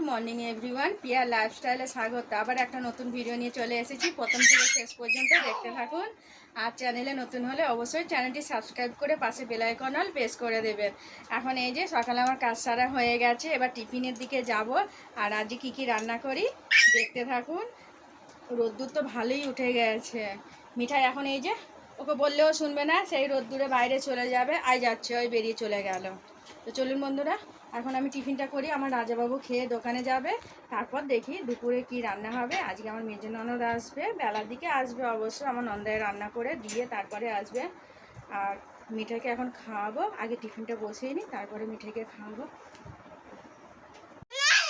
Morning everyone, পিয়া লাইফস্টাইলে স্বাগত। আবার একটা নতুন ভিডিও নিয়ে চলে এসেছি। প্রথম থেকে শেষ পর্যন্ত দেখতে থাকুন। আর চ্যানেলে নতুন হলে অবশ্যই চ্যানেলটি সাবস্ক্রাইব করে পাশে বেল আইকন অল প্রেস করে দেবেন। এখন এই যে সকালে আমার কাজ সারা হয়ে গেছে, এবার টিফিনের দিকে যাব। আর আজকে কী কী রান্না করি দেখতে থাকুন। রোদ্দুর তো ভালোই উঠে গেছে। মিঠাই এখন এই যে ওকে বললেও শুনবে না, সেই রোদ্দুরে বাইরে চলে যাবে। আই যাচ্ছে, ওই বেরিয়ে চলে গেল। তো চলুন বন্ধুরা, এখন আমি টিফিনটা করি। আমার রাজাবাবু খেয়ে দোকানে যাবে, তারপর দেখি দুপুরে কি রান্না হবে। আজকে আমার মেজো ননদ আসবে, বেলার দিকে আসবে অবশ্য। আমার নন্দায় রান্না করে দিয়ে তারপরে আসবে। আর মিঠাইকে এখন খাওয়াবো, আগে টিফিনটা বসিয়ে নিই, তারপরে মিঠাইকে খাওয়াবো।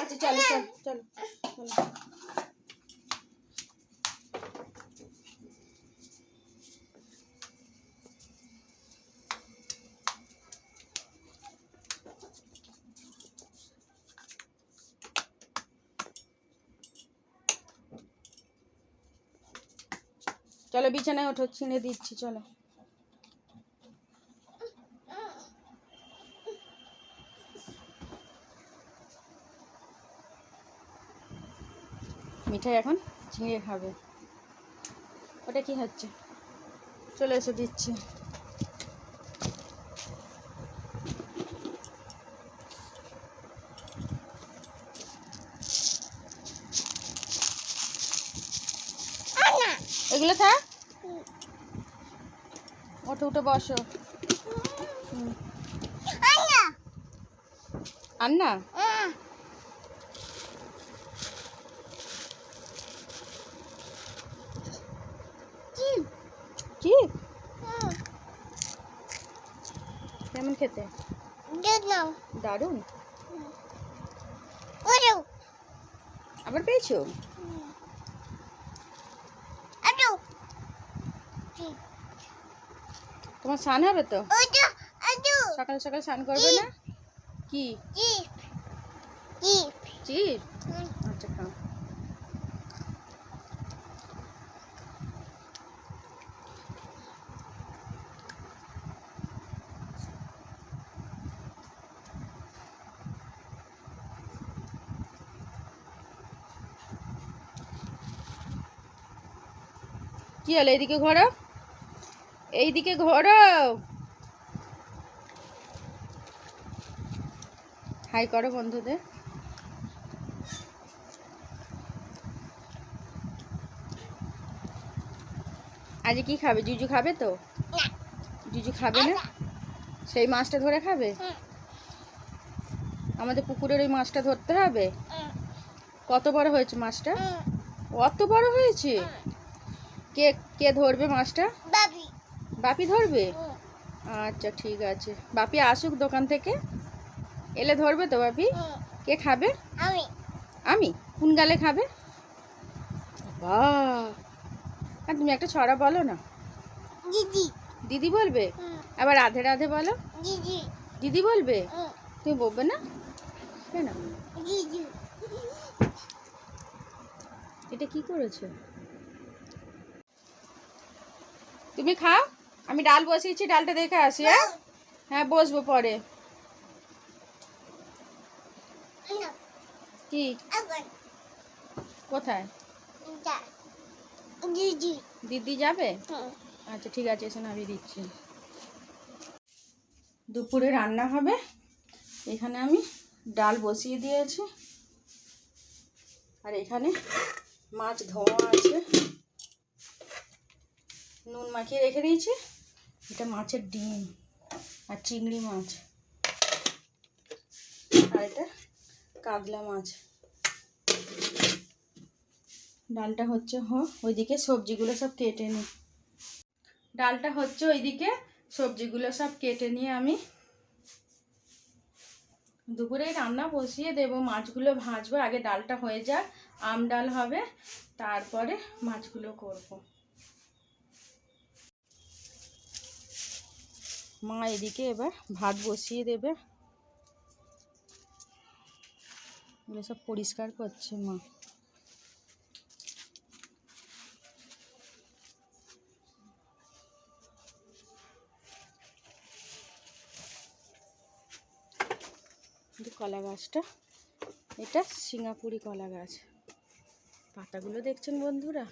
আচ্ছা চলো চলো চলো চলো। চলো বিছানায় ওঠো, ছিঁড়ে দিচ্ছি। চলো মিঠাই এখন ছিঁড়ে খাবে। ওটা কি হচ্ছে? চলে এসে দিচ্ছি। এগুলো থাক, ওঠো উঠে বসো। আন্না কি কেমন খেতে? দারুণ। আবার পেয়েছো? তোমার স্নান হবে তো? সকাল সকাল স্নান করবে না? কি চিপ? আচ্ছা খাও। কি হলো? এইদিকে ঘোরো, এইদিকে ঘোরো। হাই করো বন্ধুদের। আজ কি খাবে? জুজু খাবে তো? জুজু খাবে না? সেই মাছটা ধরে খাবে? আমাদের পুকুরের ওই মাছটা ধরতে হবে। কত বড় হয়েছে মাছটা? অত বড় হয়েছে? কে কে ধরবে মাছটা? বাপি ধরবে? আচ্ছা ঠিক আছে, বাপি আসুক দোকান থেকে, এলে ধরবে তো বাপি। কে খাবে? আমি। কোন গালে খাবে? বাহ, আর তুমি একটা ছড়া বলো না। দিদি বলবে? আবার রাধে রাধে বলো। দিদি বলবে? তুমি বলবে না কেন? এটা কি করেছো? তুমি খাও, আমি ডাল বসিয়েছি, ডালটা দেখে আসি। হ্যাঁ বসবো পরে। কি কোথায়? দিদি যাবে? আচ্ছা ঠিক আছে, এসে নামিয়ে দিচ্ছি। দুপুরে রান্না হবে। এখানে আমি ডাল বসিয়ে দিয়েছি, আর এখানে মাছ ধোয়া আছে, নুন মাখিয়ে রেখে দিয়েছি। এটা মাছের ডিম আর চিংড়ি মাছ, আর এটা কাতলা মাছ। ডালটা হচ্ছে ওইদিকে সবজিগুলো সব কেটে নিই। ডালটা হচ্ছে ওইদিকে, সবজিগুলো সব কেটে নিয়ে আমি দুপুরে রান্না বসিয়ে দেবো। মাছগুলো ভাজবো, আগে ডালটা হয়ে যাক। আম ডাল হবে, তারপরে মাছগুলো করব। মা এদিকে এবার ভাত বসিয়ে দেবে। এগুলো সব পরিষ্কার করছে মা। কলা গাছটা এটা সিঙ্গাপুরি কলা গাছ, পাতাগুলো দেখছেন বন্ধুরা।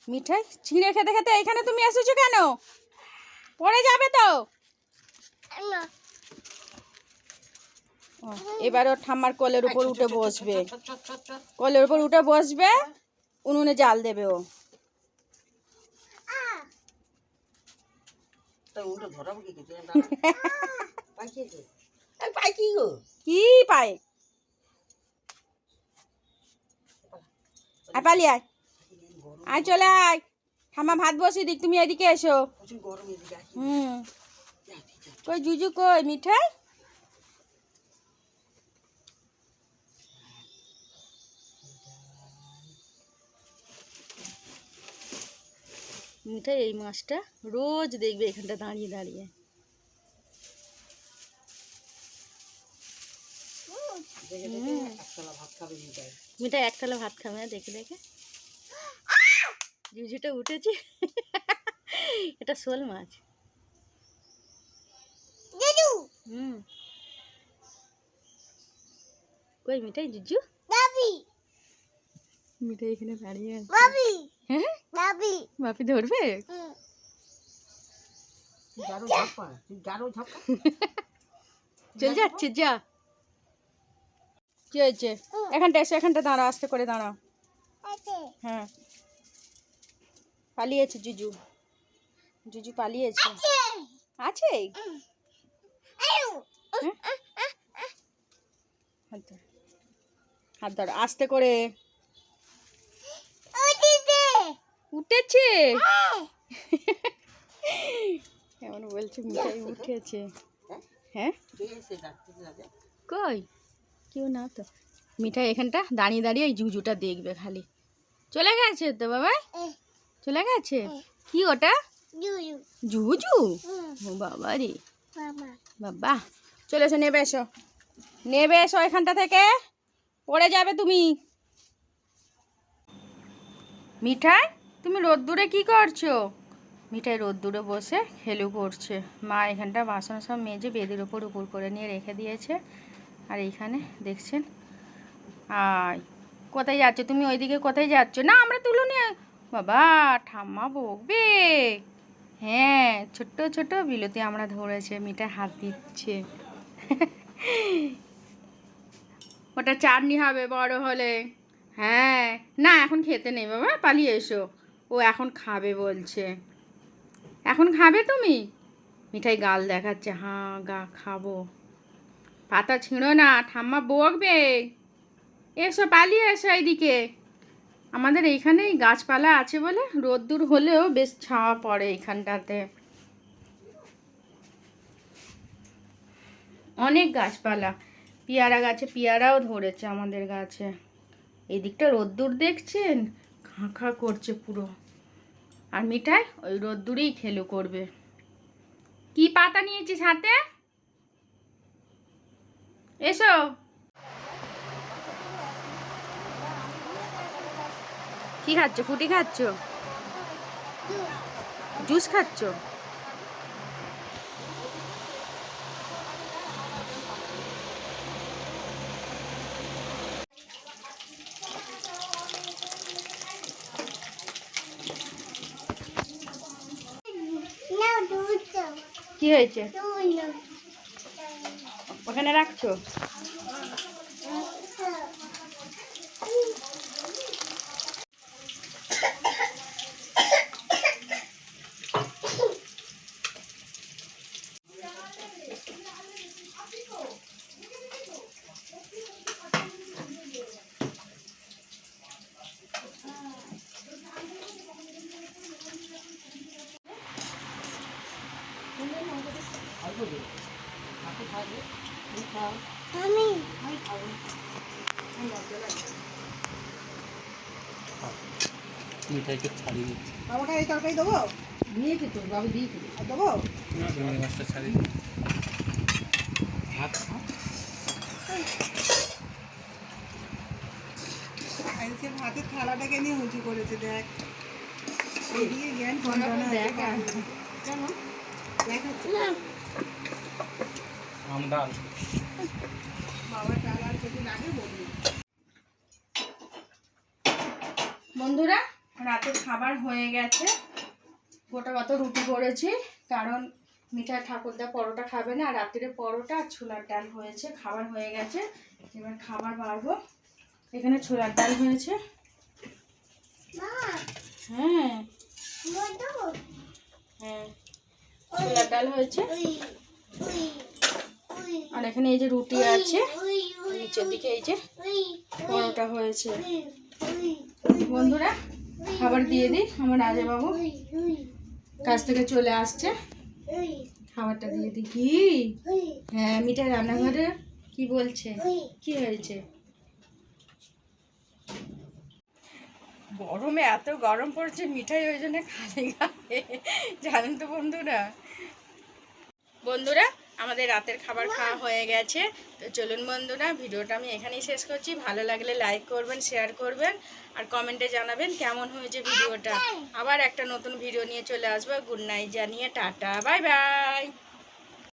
মিঠাই ছিঁড়ে খেতে খেতে এখানে তুমি এসেছো কেন? পড়ে যাবে তো। এবার ওর ঠাম্মার কোলের উপর উঠে বসবে, কোলের উপর উঠে বসবে, উনুনে জাল দেবে ও। কি পায়? আয় পালিয়ে আয়, আয় চলে আয়, ঠাম্মা ভাত বসিয়ে দিক, তুমি এদিকে এসো। কই জুজু কই? মিঠাই মিঠাই এই মাছটা রোজ দেখবে এখানটা দাঁড়িয়ে দাঁড়িয়ে। মিঠাই একতলা ভাত খাবে না দেখে দেখে। জুজুটা উঠেছে। এটা শোল মাছ। কই মিঠাই? জুজু মিঠাই এখানে দাঁড়িয়ে আছে। হ্যাঁ বাপি ধরবে? চল যাচ্ছে, যা। কি হয়েছে? এখানটা এসে, এখানটা দাঁড়াও, আস্তে করে দাঁড়াও। হ্যাঁ পালিয়েছে জুজু, জুজু পালিয়েছে। আছে হাত ধরো আস্তে করে। উঠেছে এমন বলছে মিঠাই উঠেছে। হ্যাঁ কই কেউ না তো। মিঠাই এখানটা দাঁড়িয়ে দাঁড়িয়ে এই জুজুটা দেখবে খালি। চলে গেছে তো বাবা, চলে গেছে। কি ওটা? জুজু? ও বাবা রে বাবা। চলে এসো, নেবে এসো, নেবে এসো এখানটা থেকে, পড়ে যাবে তুমি। মিঠাই তুমি রোদ্দুরে কি করছো? মিঠাই রোদ্দুরে বসে খেলু করছে। মা এখানটা বাসন সব মেজে বেদির ওপর উপর করে নিয়ে রেখে দিয়েছে। আর এইখানে দেখছেন। আয় কোথায় যাচ্ছ তুমি? ওইদিকে কোথায় যাচ্ছ? না আমরা তুলো নিয়ে। বাবা ঠাম্মা বকবে। হ্যাঁ ছোট্ট ছোট বিলতি আমরা ধরেছে, মিঠাই হাত দিচ্ছে। ওটা চাটনি হবে বড় হলে। হ্যাঁ না এখন খেতে নেই বাবা, পালিয়ে এসো। ও এখন খাবে বলছে। এখন খাবে তুমি? মিঠাই গাল দেখাচ্ছে, হ্যাঁ গা খাবো। পাতা ছিঁড়ো না, ঠাম্মা বকবে। এসো পালিয়ে এসো এইদিকে। আমাদের এইখানেই গাছপালা আছে বলে রোদ্দুর হলেও বেশ ছাওয়া পড়ে এইখানটাতে। অনেক গাছপালা, পেয়ারা গাছে পেয়ারাও ধরেছে আমাদের গাছে। এদিকটা রোদ্দুর দেখছেন, খাঁ খাঁ করছে পুরো। আর মিঠাই ওই রোদ্দুরেই খেলু করবে। কি পাতা নিয়েছিস হাতে? এসো। কি খাচ্ছ? ফুটি খাচ্ছ? জুস খাচ্ছ? কি হয়েছে? ওখানে রাখছো? মিঠাইকে ছাড়িয়ে দিচ্ছি। বাবাকে এই তরকারি দেবো? নিয়েছি তো বাবু, দিয়েছি। আর দেবো? চিংড়ি মাছটা ছাড়িয়ে দিচ্ছি। ভাত সে ভাতের থালাটাকে নিয়ে উঁচু করেছে, দেখ। এদিকে জ্ঞান ফোনটা দেখা দেখাচ্ছে আমডাল। বাবা চাল আর কিছু লাগে বলি। বন্ধুরা রাতের খাবার হয়ে গেছে, গোটা কত রুটি করেছি, কারণ মিঠাই ঠাকুরদা পরোটা খাবে না, আর রাত্রে পরোটা আর ছোলার ডাল হয়েছে, খাবার হয়ে গেছে। এবার খাবার বাড়বো। এখানে ছোলার ডাল হয়েছে, হ্যাঁ হ্যাঁ ছোলার ডাল হয়েছে, আর এখানে এই যে রুটি আছে, নিচের দিকে এই যে পরোটা হয়েছে। বন্ধুরা খাবার দিয়ে দিই, আমার রাজাবাবু কাছ থেকে চলে আসছে, খাবারটা দিয়ে দিই। কি হ্যাঁ মিঠাই রান্নাঘরে কি বলছে, কি হয়েছে? গরমে এত গরম পড়ছে, মিঠাই ওই জন্য খালি খাবে, জানেন তো বন্ধুরা। বন্ধুরা আমাদের রাতের খাবার খাওয়া হয়ে গেছে, তো চলুন বন্ধুরা ভিডিওটা আমি এখানেই শেষ করছি। ভালো লাগলে লাইক করবেন, শেয়ার করবেন, আর কমেন্টে জানাবেন কেমন হয়েছে ভিডিওটা। আবার একটা নতুন ভিডিও নিয়ে চলে আসবো। গুড নাইট জানিয়ে টাটা, বাই বাই।